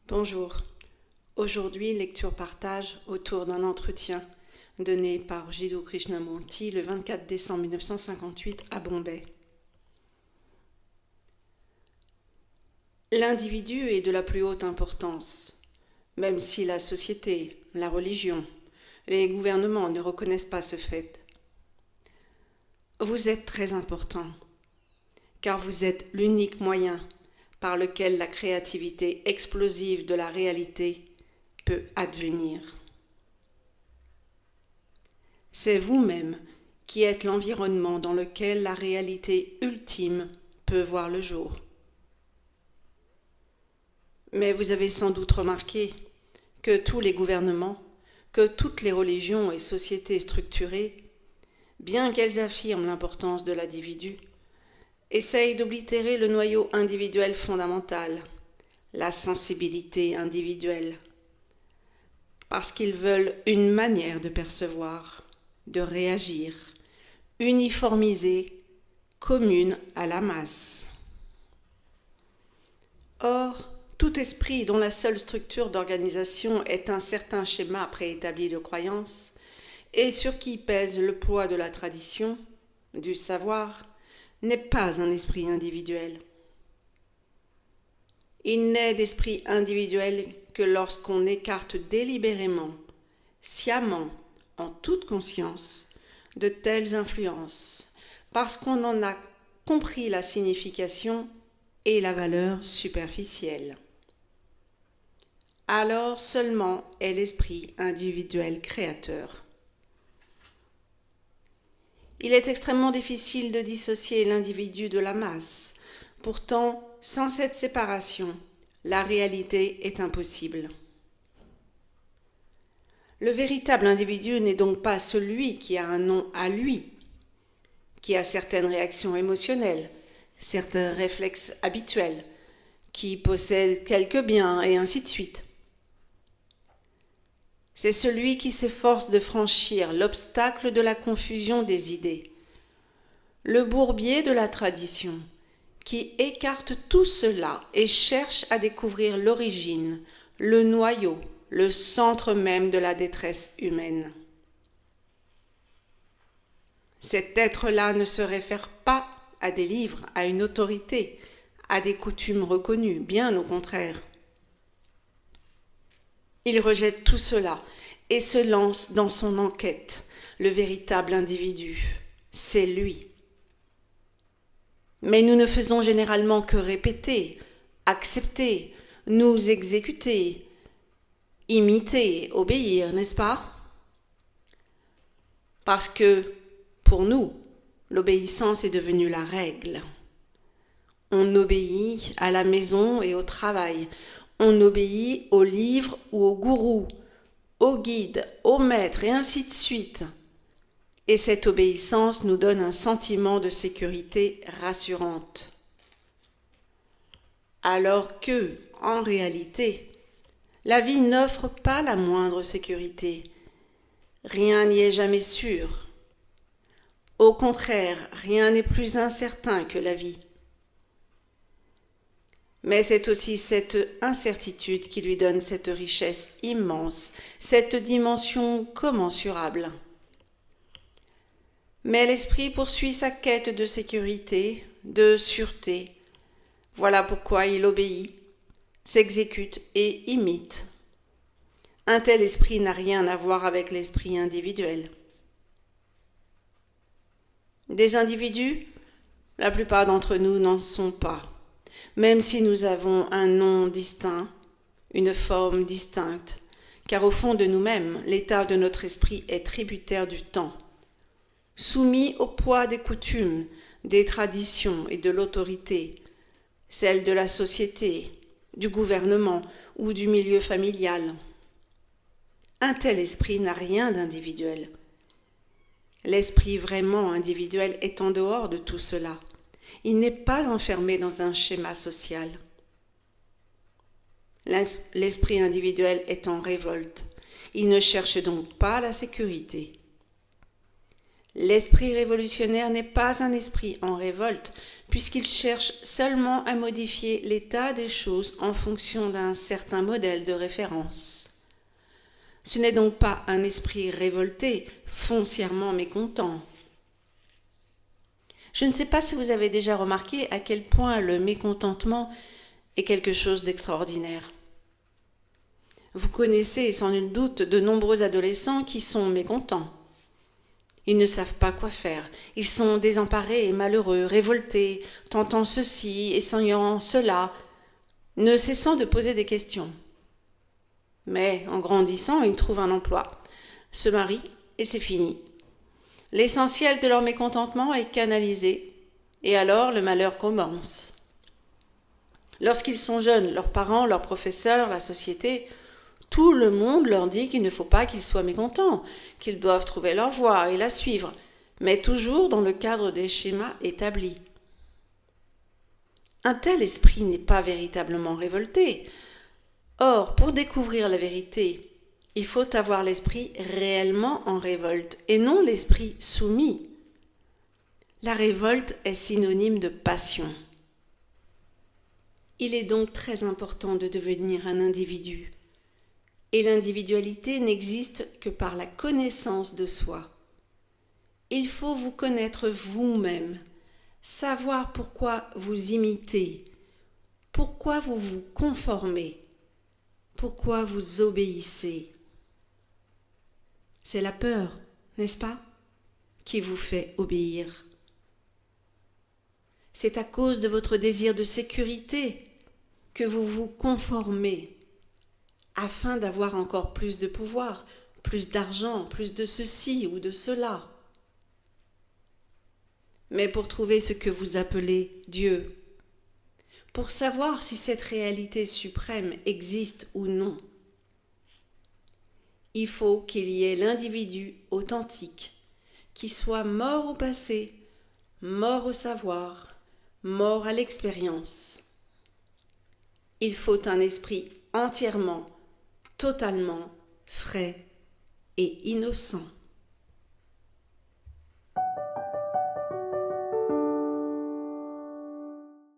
Bonjour. Aujourd'hui, lecture-partage autour d'un entretien donné par Jiddu Krishnamurti le 24 décembre 1958 à Bombay. L'individu est de la plus haute importance, même si la société, la religion, les gouvernements ne reconnaissent pas ce fait. Vous êtes très important, car vous êtes l'unique moyen par lequel la créativité explosive de la réalité peut advenir. C'est vous-même qui êtes l'environnement dans lequel la réalité ultime peut voir le jour. Mais vous avez sans doute remarqué que tous les gouvernements, que toutes les religions et sociétés structurées, bien qu'elles affirment l'importance de l'individu, essayent d'oblitérer le noyau individuel fondamental, la sensibilité individuelle, parce qu'ils veulent une manière de percevoir, de réagir, uniformisée, commune à la masse. Or, tout esprit dont la seule structure d'organisation est un certain schéma préétabli de croyances, et sur qui pèse le poids de la tradition, du savoir, n'est pas un esprit individuel. Il n'est d'esprit individuel que lorsqu'on écarte délibérément, sciemment, en toute conscience, de telles influences, parce qu'on en a compris la signification et la valeur superficielle. Alors seulement est l'esprit individuel créateur. Il est extrêmement difficile de dissocier l'individu de la masse. Pourtant, sans cette séparation, la réalité est impossible. Le véritable individu n'est donc pas celui qui a un nom à lui, qui a certaines réactions émotionnelles, certains réflexes habituels, qui possède quelques biens et ainsi de suite. C'est celui qui s'efforce de franchir l'obstacle de la confusion des idées, le bourbier de la tradition, qui écarte tout cela et cherche à découvrir l'origine, le noyau, le centre même de la détresse humaine. Cet être-là ne se réfère pas à des livres, à une autorité, à des coutumes reconnues, bien au contraire. Il rejette tout cela et se lance dans son enquête. Le véritable individu, c'est lui. Mais nous ne faisons généralement que répéter, accepter, nous exécuter, imiter, obéir, n'est-ce pas? Parce que, pour nous, l'obéissance est devenue la règle. On obéit à la maison et au travail. On obéit au livre ou au gourou, au guide, au maître et ainsi de suite. Et cette obéissance nous donne un sentiment de sécurité rassurante. Alors que, en réalité, la vie n'offre pas la moindre sécurité. Rien n'y est jamais sûr. Au contraire, rien n'est plus incertain que la vie. Mais c'est aussi cette incertitude qui lui donne cette richesse immense, cette dimension commensurable. Mais l'esprit poursuit sa quête de sécurité, de sûreté. Voilà pourquoi il obéit, s'exécute et imite. Un tel esprit n'a rien à voir avec l'esprit individuel. Des individus, la plupart d'entre nous n'en sont pas. Même si nous avons un nom distinct, une forme distincte, car au fond de nous-mêmes, l'état de notre esprit est tributaire du temps, soumis au poids des coutumes, des traditions et de l'autorité, celle de la société, du gouvernement ou du milieu familial. Un tel esprit n'a rien d'individuel. L'esprit vraiment individuel est en dehors de tout cela. Il n'est pas enfermé dans un schéma social. L'esprit individuel est en révolte. Il ne cherche donc pas la sécurité. L'esprit révolutionnaire n'est pas un esprit en révolte, puisqu'il cherche seulement à modifier l'état des choses en fonction d'un certain modèle de référence. Ce n'est donc pas un esprit révolté, foncièrement mécontent. Je ne sais pas si vous avez déjà remarqué à quel point le mécontentement est quelque chose d'extraordinaire. Vous connaissez sans nul doute de nombreux adolescents qui sont mécontents. Ils ne savent pas quoi faire, ils sont désemparés et malheureux, révoltés, tentant ceci, essayant cela, ne cessant de poser des questions. Mais en grandissant, ils trouvent un emploi, se marient et c'est fini. L'essentiel de leur mécontentement est canalisé, et alors le malheur commence. Lorsqu'ils sont jeunes, leurs parents, leurs professeurs, la société, tout le monde leur dit qu'il ne faut pas qu'ils soient mécontents, qu'ils doivent trouver leur voie et la suivre, mais toujours dans le cadre des schémas établis. Un tel esprit n'est pas véritablement révolté. Or, pour découvrir la vérité, il faut avoir l'esprit réellement en révolte et non l'esprit soumis. La révolte est synonyme de passion. Il est donc très important de devenir un individu. Et l'individualité n'existe que par la connaissance de soi. Il faut vous connaître vous-même, savoir pourquoi vous imitez, pourquoi vous vous conformez, pourquoi vous obéissez. C'est la peur, n'est-ce pas, qui vous fait obéir. C'est à cause de votre désir de sécurité que vous vous conformez afin d'avoir encore plus de pouvoir, plus d'argent, plus de ceci ou de cela. Mais pour trouver ce que vous appelez Dieu, pour savoir si cette réalité suprême existe ou non, il faut qu'il y ait l'individu authentique qui soit mort au passé, mort au savoir, mort à l'expérience. Il faut un esprit entièrement, totalement frais et innocent.